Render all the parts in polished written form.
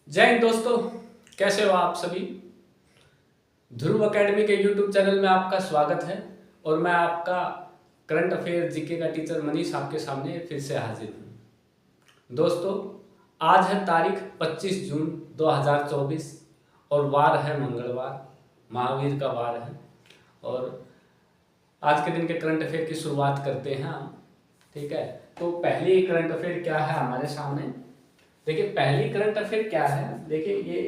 जय हिंद दोस्तों, कैसे हो आप सभी। ध्रुव एकेडमी के यूट्यूब चैनल में आपका स्वागत है और मैं आपका करंट अफेयर जीके का टीचर मनीष आपके सामने फिर से हाजिर हूँ। दोस्तों, आज है तारीख 25 जून 2024 और वार है मंगलवार, महावीर का वार है। और आज के दिन के करंट अफेयर की शुरुआत करते हैं हम। ठीक है, तो पहली करंट अफेयर क्या है हमारे सामने। देखिए, पहली करंट अफेयर क्या है। देखिए, ये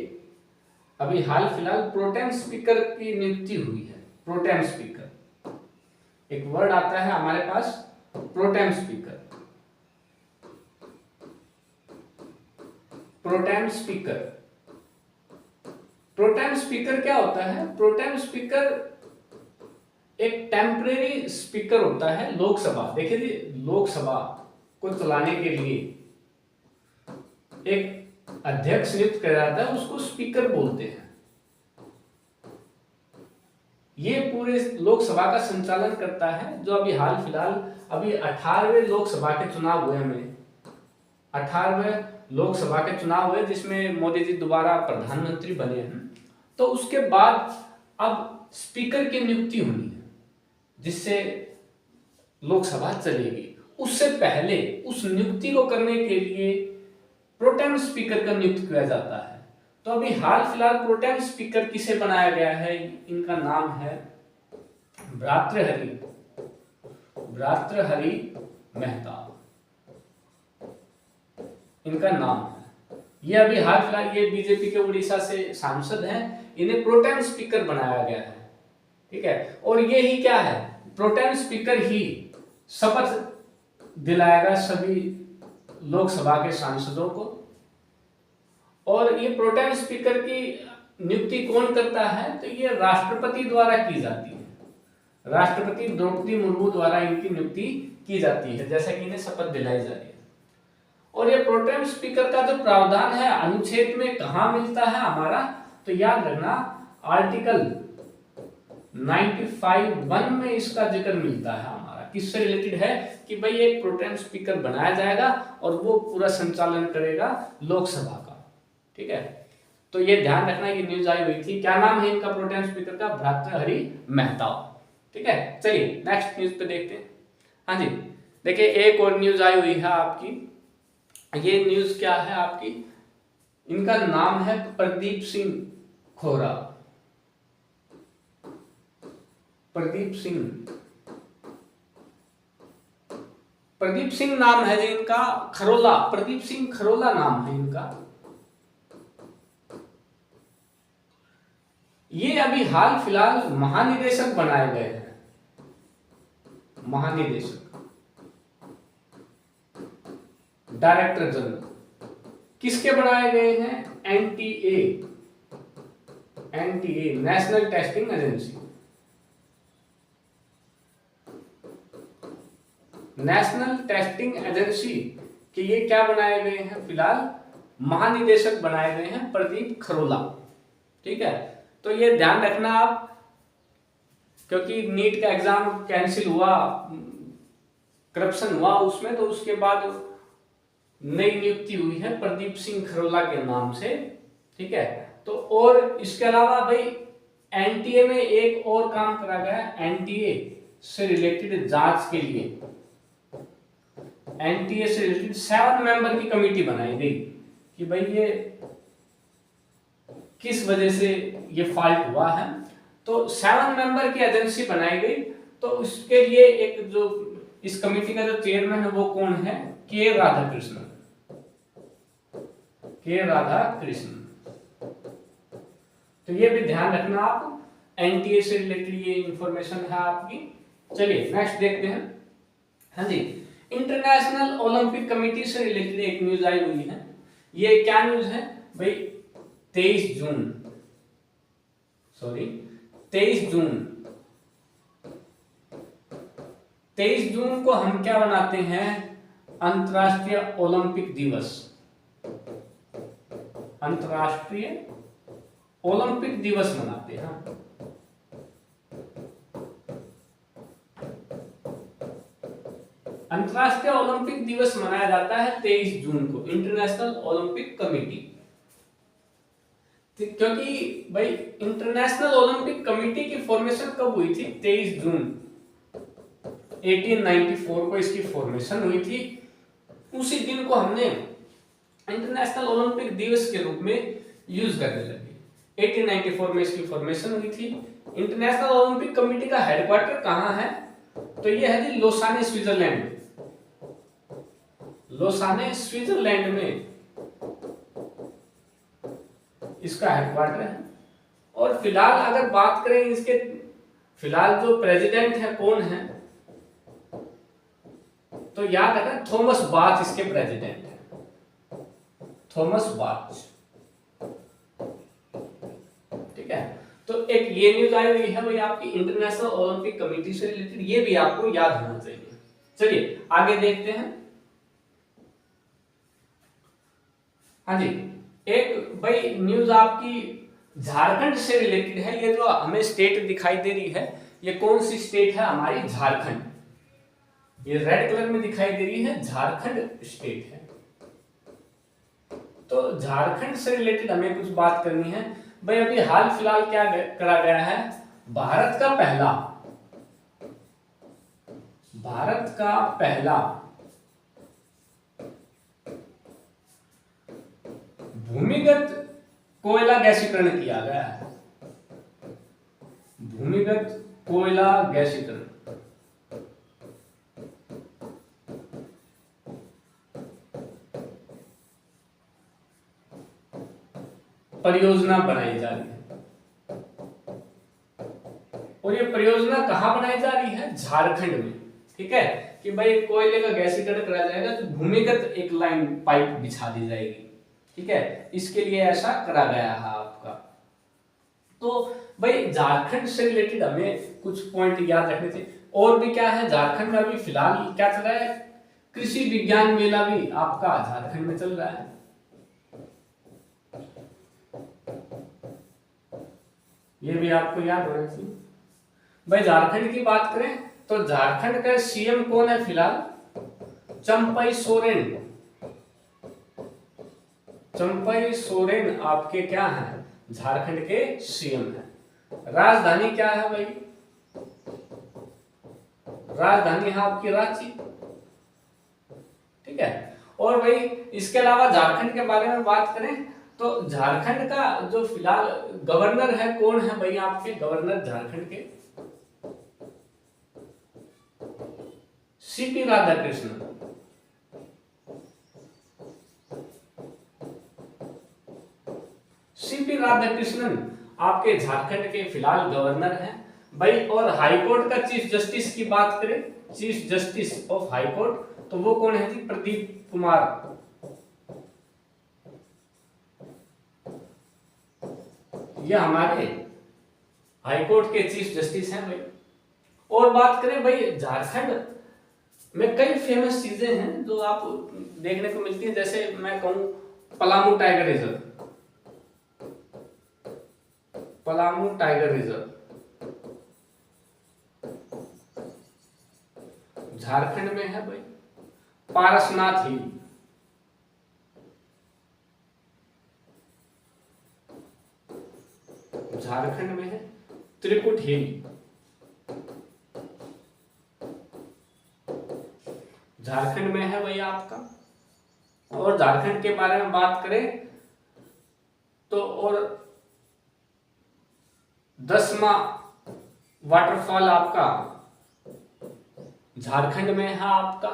अभी हाल फिलहाल प्रोटेम स्पीकर की नियुक्ति हुई है। प्रोटेम स्पीकर एक वर्ड आता है हमारे पास, pro tem speaker. Pro tem speaker pro tem speaker क्या होता है। प्रोटेम स्पीकर एक टेम्परेरी स्पीकर होता है लोकसभा। देखिए जी, लोकसभा को चलाने के लिए एक अध्यक्ष नियुक्त किया जाता है, उसको स्पीकर बोलते हैं। ये पूरे लोकसभा का संचालन करता है। जो अभी हाल फिलहाल अभी 18वें लोकसभा के चुनाव हुए हमें 18वें लोकसभा के चुनाव हुए, जिसमें मोदी जी दोबारा प्रधानमंत्री बने हैं। तो उसके बाद अब स्पीकर की नियुक्ति होनी है, जिससे लोकसभा चलेगी। उससे पहले उस नियुक्ति को करने के लिए प्रोटेम स्पीकर का नियुक्त किया जाता है। तो अभी हाल फिलहाल प्रोटेम स्पीकर किसे बनाया गया है, इनका नाम है भ्रातृहरि मेहता। इनका नाम है। ये अभी हाल फिलहाल ये बीजेपी के उड़ीसा से सांसद हैं, इन्हें प्रोटेम स्पीकर बनाया गया है। ठीक है, और ये ही क्या है, प्रोटेम स्पीकर ही शपथ दिलाएगा सभी लोकसभा के सांसदों को। और ये प्रोटेम स्पीकर की नियुक्ति कौन करता है, तो ये राष्ट्रपति द्वारा की जाती है। राष्ट्रपति द्रौपदी मुर्मू द्वारा इनकी नियुक्ति की जाती है, जैसा कि इन्हें शपथ दिलाई जा रही है। और ये प्रोटेम स्पीकर का जो प्रावधान है अनुच्छेद में कहां मिलता है हमारा, तो याद रखना आर्टिकल 95(1) में इसका जिक्र मिलता है हमारा। किससे रिलेटेड है कि भाई एक प्रोटेम स्पीकर बनाया जाएगा और वो पूरा संचालन करेगा लोकसभा का। ठीक है, तो ये ध्यान रखना, ये न्यूज आई हुई थी। क्या नाम है इनका प्रोटेम स्पीकर का, भ्रातृहरि मेहता। ठीक है, चलिए नेक्स्ट न्यूज पे देखते हैं। हाँ जी, देखिए एक और न्यूज आई हुई है आपकी। ये न्यूज क्या है आपकी, इनका नाम है प्रदीप सिंह खोरा। प्रदीप सिंह नाम है जी इनका, खरोला। प्रदीप सिंह खरोला नाम है इनका। ये अभी हाल फिलहाल महानिदेशक बनाए गए हैं। महानिदेशक, डायरेक्टर जनरल किसके बनाए गए हैं, NTA national testing agency. National testing agency के ये क्या बनाए गए हैं, फिलहाल महानिदेशक बनाए गए हैं प्रदीप खरोला। ठीक है, तो ये ध्यान रखना आप, क्योंकि नीट का एग्जाम कैंसिल हुआ, करप्शन हुआ उसमें, तो उसके बाद नई नियुक्ति हुई है प्रदीप सिंह खरोला के नाम से। ठीक है, तो और इसके अलावा भाई एनटीए में एक और काम करा गया है। एनटीए से रिलेटेड जांच के लिए एनटीए से रिलेटेड 7 मेंबर की कमेटी बनाई गई कि भाई ये किस वजह से ये फॉल्ट हुआ है। तो 7 मेंबर की एजेंसी बनाई गई। तो उसके लिए एक जो इस कमेटी का जो चेयरमैन है वो कौन है, के राधाकृष्णन। तो ये भी ध्यान रखना आप, एनटीए से रिलेटेड ये इंफॉर्मेशन है आपकी। चलिए नेक्स्ट देखते हैं। हाँ जी, इंटरनेशनल ओलंपिक कमेटी से रिलेटेड एक न्यूज आई हुई है। ये क्या न्यूज है भाई, 23 जून को हम क्या बनाते हैं, अंतर्राष्ट्रीय ओलंपिक दिवस। अंतर्राष्ट्रीय ओलंपिक दिवस मनाते हैं। अंतर्राष्ट्रीय ओलंपिक दिवस मनाया जाता है 23 जून को, इंटरनेशनल ओलंपिक कमेटी। क्योंकि भाई इंटरनेशनल ओलंपिक कमेटी की फॉर्मेशन कब हुई थी? 23 जून 1894 को इसकी फॉर्मेशन हुई थी। उसी दिन को हमने इंटरनेशनल ओलंपिक दिवस के रूप में यूज करने लगे। 1894 में इसकी फॉर्मेशन हुई थी। इंटरनेशनल ओलंपिक कमेटी का हेडक्वार्टर कहाँ है? तो ये है जी लोसाने, स्विट्जरलैंड। लोसाने स्विट्जरलैंड में इसका हेडक्वार्टर है। और फिलहाल अगर बात करें इसके, फिलहाल जो प्रेसिडेंट है कौन है? तो याद रखना, थॉमस बाच इसके प्रेसिडेंट है, थॉमस बाच। ठीक है, तो एक ये न्यूज आई हुई है भाई आपकी इंटरनेशनल ओलंपिक कमेटी से रिलेटेड, ये भी आपको याद होना चाहिए। चलिए आगे देखते हैं। हाँ जी, एक भाई न्यूज आपकी झारखंड से रिलेटेड है। ये जो हमें स्टेट दिखाई दे रही है, ये कौन सी स्टेट है? हमारी झारखंड। ये रेड कलर में दिखाई दे रही है, झारखंड स्टेट है। तो झारखंड से रिलेटेड हमें कुछ बात करनी है। भाई अभी हाल फिलहाल क्या करा गया है? भारत का पहला भूमिगत कोयला गैसीकरण किया गया है। भूमिगत कोयला गैसीकरण परियोजना बनाई जा रही है। और ये परियोजना कहां बनाई जा रही है? झारखंड में। ठीक है, कि भाई कोयले का गैसीकरण करा जाएगा तो भूमिगत एक लाइन पाइप बिछा दी जाएगी। ठीक है, इसके लिए ऐसा करा गया है आपका। तो भाई झारखंड से रिलेटेड हमें कुछ पॉइंट याद रखने थे। और भी क्या है, झारखंड में अभी फिलहाल क्या चल रहा है? कृषि विज्ञान मेला भी आपका झारखंड में चल रहा है। ये भी आपको याद होना चाहिए। भाई झारखंड की बात करें तो झारखंड का सीएम कौन है फिलहाल? चंपई सोरेन। चंपई सोरेन आपके क्या है? झारखंड के सीएम है। राजधानी क्या है भाई? राजधानी है आपकी रांची। ठीक है, और भाई इसके अलावा झारखंड के बारे में बात करें तो झारखंड का जो फिलहाल गवर्नर है कौन है भाई? आपके गवर्नर झारखंड के सीपी राधाकृष्णन। सीपी राधाकृष्णन आपके झारखंड के फिलहाल गवर्नर हैं भाई। और हाईकोर्ट का चीफ जस्टिस की बात करें, चीफ जस्टिस ऑफ हाईकोर्ट, तो वो कौन है जी? प्रदीप कुमार। ये हमारे हाईकोर्ट के चीफ जस्टिस हैं भाई। और बात करें भाई झारखंड में कई फेमस चीजें हैं जो आप देखने को मिलती हैं। जैसे मैं कहूं Palamu tiger reserve, Palamu tiger reserve Jharkhand में है भाई। पारसनाथ हिल, झारखंड में है। त्रिकुट हिल, झारखंड में है भाई आपका। और झारखंड के बारे में बात करें तो और 10वां वाटरफॉल आपका झारखंड में है आपका।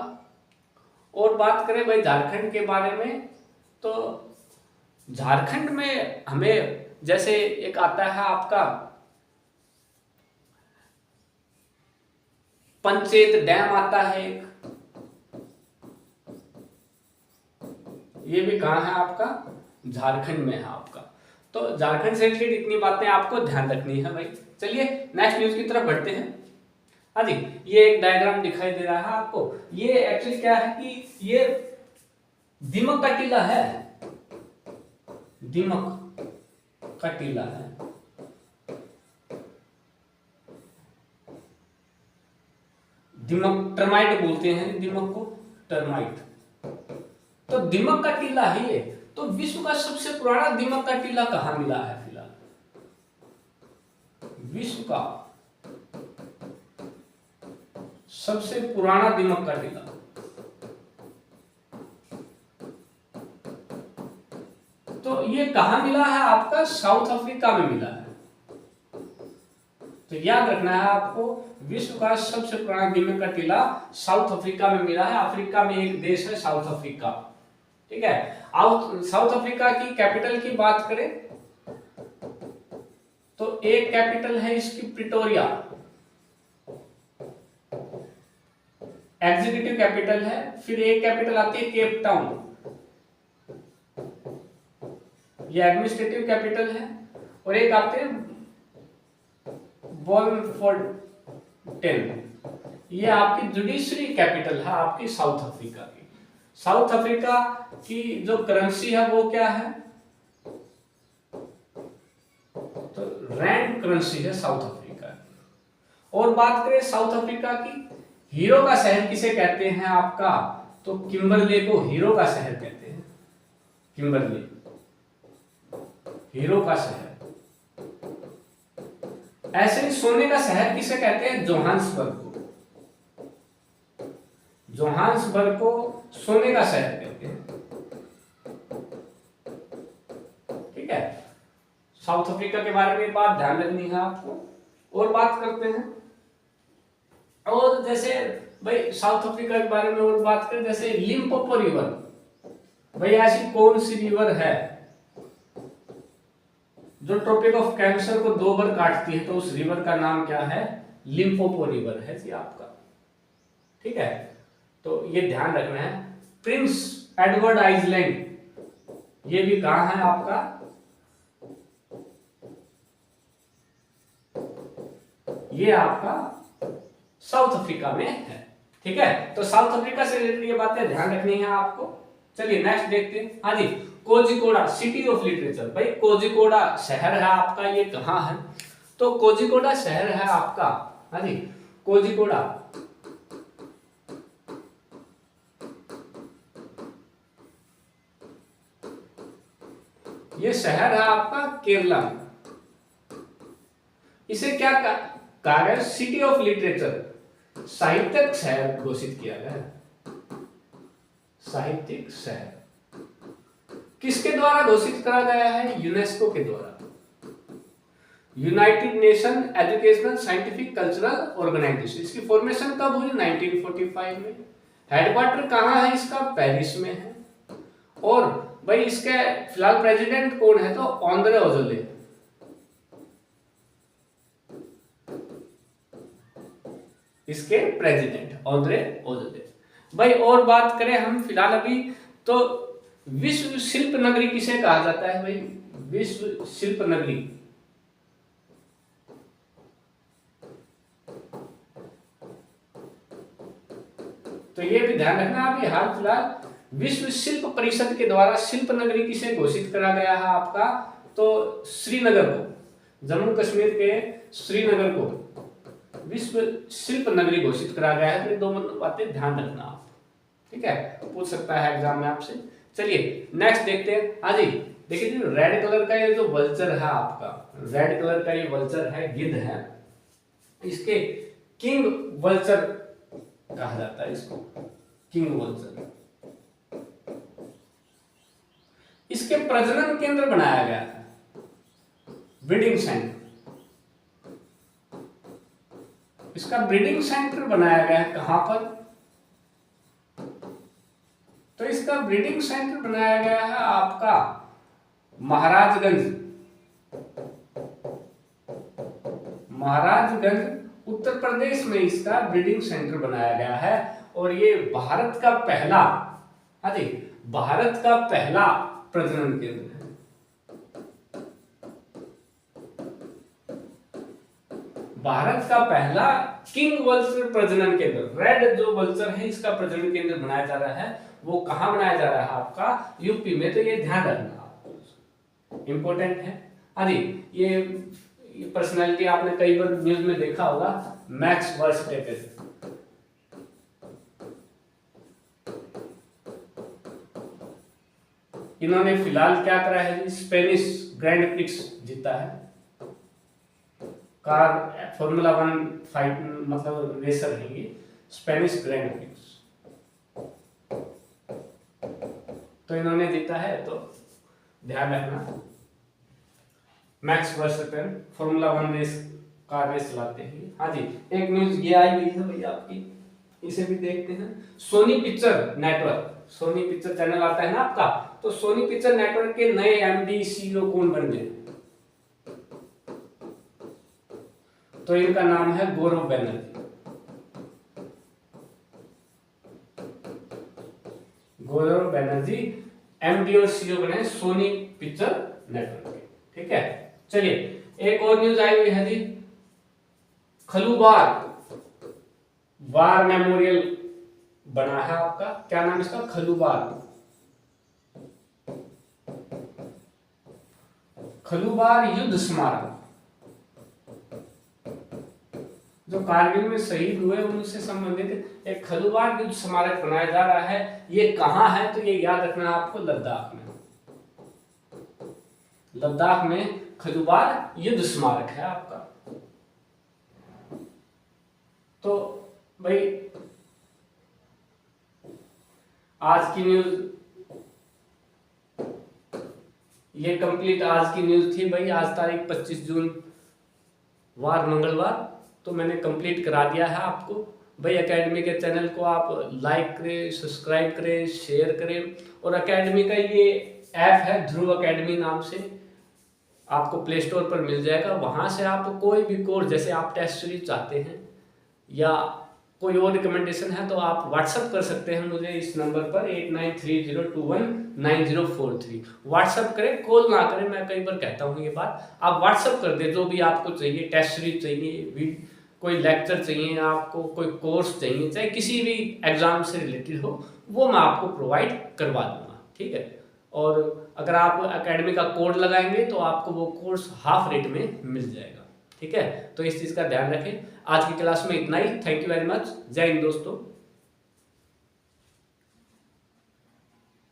और बात करें भाई झारखंड के बारे में तो झारखंड में हमें जैसे एक आता है आपका पंचेत डैम आता है एक, ये भी कहाँ है आपका? झारखंड में है आपका। तो झारखंड से रिलेटेड इतनी बातें आपको ध्यान रखनी है भाई। चलिए नेक्स्ट न्यूज की तरफ बढ़ते हैं। हाँ जी, ये एक डायग्राम दिखाई दे रहा है आपको। ये एक्चुअली क्या है कि ये दीमक का टीला है, दीमक का टीला है। दीमक टर्माइट बोलते हैं, दीमक को टर्माइट। तो दीमक का टीला है ये। तो विश्व का सबसे पुराना दीमक का टीला कहाँ मिला है फिलहाल? विश्व का सबसे पुराना दीमक का टीला तो ये कहाँ मिला है आपका? साउथ अफ्रीका में मिला है। तो याद रखना है आपको, विश्व का सबसे पुराना दीमक का टीला साउथ अफ्रीका में मिला है। अफ्रीका में एक देश है साउथ अफ्रीका, ठीक है। साउथ अफ्रीका की कैपिटल की बात करें तो एक कैपिटल है इसकी प्रिटोरिया, एग्जीक्यूटिव कैपिटल है। फिर एक कैपिटल आती है केप टाउन, ये एडमिनिस्ट्रेटिव कैपिटल है। और एक आते हैं बोल्मफोर्टेन, ये आपकी जुडिशरी कैपिटल है आपकी साउथ अफ्रीका की। साउथ अफ्रीका की जो करेंसी है वो क्या है? तो रैंड करेंसी है साउथ अफ्रीका की। और बात करें साउथ अफ्रीका की, हीरो का शहर किसे कहते हैं आपका? तो किम्बरले को हीरो का शहर कहते हैं। किम्बरले हीरो का शहर। ऐसे ही सोने का शहर किसे कहते हैं? जोहान्सबर्ग को। जोहान्सबर्ग को सोने का शहर कहते हैं, ठीक है। साउथ अफ्रीका के बारे में बात ध्यान रखनी है आपको। और बात करते हैं, और जैसे भाई साउथ अफ्रीका के बारे में और बात करें, जैसे लिम्पोपो रिवर, भाई ऐसी कौन सी रिवर है जो ट्रॉपिक ऑफ कैंसर को 2 बार काटती है? तो उस रिवर का नाम क्या है? लिम्पोपो रिवर है जी आपका, ठीक है। तो ये ध्यान रखना है। प्रिंस एडवर्ड आइलैंड ये भी कहां है आपका? ये आपका साउथ अफ्रीका में है, ठीक है। तो साउथ अफ्रीका से रिलेटेड ये बातें ध्यान रखनी है आपको। चलिए नेक्स्ट देखते हैं। हाँ जी, कोझिकोडा सिटी ऑफ लिटरेचर, भाई कोझिकोडा शहर है आपका, ये कहाँ है? तो कोझिकोडा शहर है आपका, हाँ जी, कोझिकोडा ये शहर है आपका केरला में। इसे क्या कहा गया? सिटी ऑफ लिटरेचर, साहित्यिक शहर घोषित किया गया। साहित्यिक शहर किसके द्वारा घोषित करा गया है? यूनेस्को के द्वारा। United nation educational scientific cultural organisation. इसकी फॉर्मेशन कब हुई? 1945 में। हेडक्वार्टर कहाँ है इसका? पेरिस में है। और भाई इसके फिलहाल प्रेसिडेंट कौन है? तो आंद्रे अजोले। इसके प्रेसिडेंट आंद्रे अजोले। भाई और बात करें हम फिलहाल अभी, तो विश्व शिल्प नगरी किसे कहा जाता है? भाई विश्व शिल्प नगरी तो ये भी ध्यान रखना। अभी हाल फिलहाल विश्व शिल्प परिषद के द्वारा शिल्प नगरी किसे घोषित करा गया है आपका? तो श्रीनगर को, जम्मू कश्मीर के श्रीनगर को विश्व शिल्प नगरी घोषित करा गया है। तो 2 बातें ध्यान रखना आप, ठीक है, पूछ सकता है एग्जाम में आपसे। चलिए नेक्स्ट देखते हैं। हाँ जी, देखिए रेड कलर का ये जो वल्चर है आपका, रेड कलर का ये वल्चर है, गिद्ध है, इसके किंग वल्चर कहा जाता है, इसको किंग वल्चर। इसके प्रजनन केंद्र बनाया गया है, ब्रीडिंग सेंटर। इसका ब्रीडिंग सेंटर बनाया गया है कहां पर? तो इसका ब्रीडिंग सेंटर बनाया गया है आपका महाराजगंज, महाराजगंज उत्तर प्रदेश में इसका ब्रीडिंग सेंटर बनाया गया है। और ये भारत का पहला, हाँ जी, भारत का पहला प्रजनन केंद्र है। भारत का पहला किंग वल्चर प्रजनन केंद्र, रेड जो वल्चर है इसका प्रजनन केंद्र बनाया जा रहा है। वो कहां बनाया जा रहा है आपका? यूपी में। तो ये ध्यान रखना आपको, इंपॉर्टेंट है। हाँ जी, ये पर्सनालिटी आपने कई बार न्यूज में देखा होगा, मैक्स वर्स्टेपेन। इन्होंने फिलहाल क्या करा है जी, स्पेनिश ग्रैंड प्रिक्स जीता है। कार फॉर्मूला 1 फाइट मतलब रेसर है ये, स्पेनिश ग्रैंड प्रिक्स, तो इन्होंने जीता है। तो ध्यान रखना, Max Verstappen formula 1 race car race चलाते हैं। हाँ जी, एक न्यूज ये आई हुई है भैया आपकी, इसे भी देखते हैं। Sony picture network, Sony picture channel आता है ना आपका, तो सोनी पिक्चर नेटवर्क के नए एमडी सीईओ कौन बन गए? तो इनका नाम है गौरव बनर्जी। गौरव बनर्जी एमडी और सीईओ बने सोनी पिक्चर नेटवर्क के। ठीक है, चलिए एक और न्यूज आई हुई है जी, खलुबार वार मेमोरियल बना है आपका, क्या नाम इसका? खलुबार, खलुबार युद्ध स्मारक, जो कारगिल में शहीद हुए उनसे संबंधित एक खलुबार युद्ध स्मारक बनाया जा रहा है। ये कहां है? तो ये याद रखना आपको, लद्दाख में। लद्दाख में खलुबार युद्ध स्मारक है आपका। तो भाई आज की न्यूज ये कंप्लीट आज की न्यूज थी भाई। आज तारीख 25 जून वार मंगलवार, तो मैंने कंप्लीट करा दिया है आपको भाई। एकेडमी के चैनल को आप लाइक करें, सब्सक्राइब करें, शेयर करें। और एकेडमी का ये ऐप है ध्रुव एकेडमी नाम से, आपको प्ले स्टोर पर मिल जाएगा। वहां से आप कोई भी कोर्स, जैसे आप टेस्ट सीरीज चाहते हैं या कोई और रिकमेंडेशन है, तो आप व्हाट्सअप कर सकते हैं मुझे इस नंबर पर 8930219043। व्हाट्सअप करें, कॉल ना करें। मैं कई बार कहता हूँ ये बात, आप व्हाट्सअप कर दें जो भी आपको चाहिए, टेस्ट सीरीज चाहिए, कोई लेक्चर चाहिए आपको, कोई कोर्स चाहिए, चाहे किसी भी एग्जाम से रिलेटेड हो, वो मैं आपको प्रोवाइड करवा दूंगा। ठीक है, और अगर आप एकेडमी का कोड लगाएंगे तो आपको वो कोर्स हाफ रेट में मिल जाएगा। ठीक है, तो इस चीज़ का ध्यान रखें। आज की क्लास में इतना ही। Thank you very much. जय हिंद दोस्तों।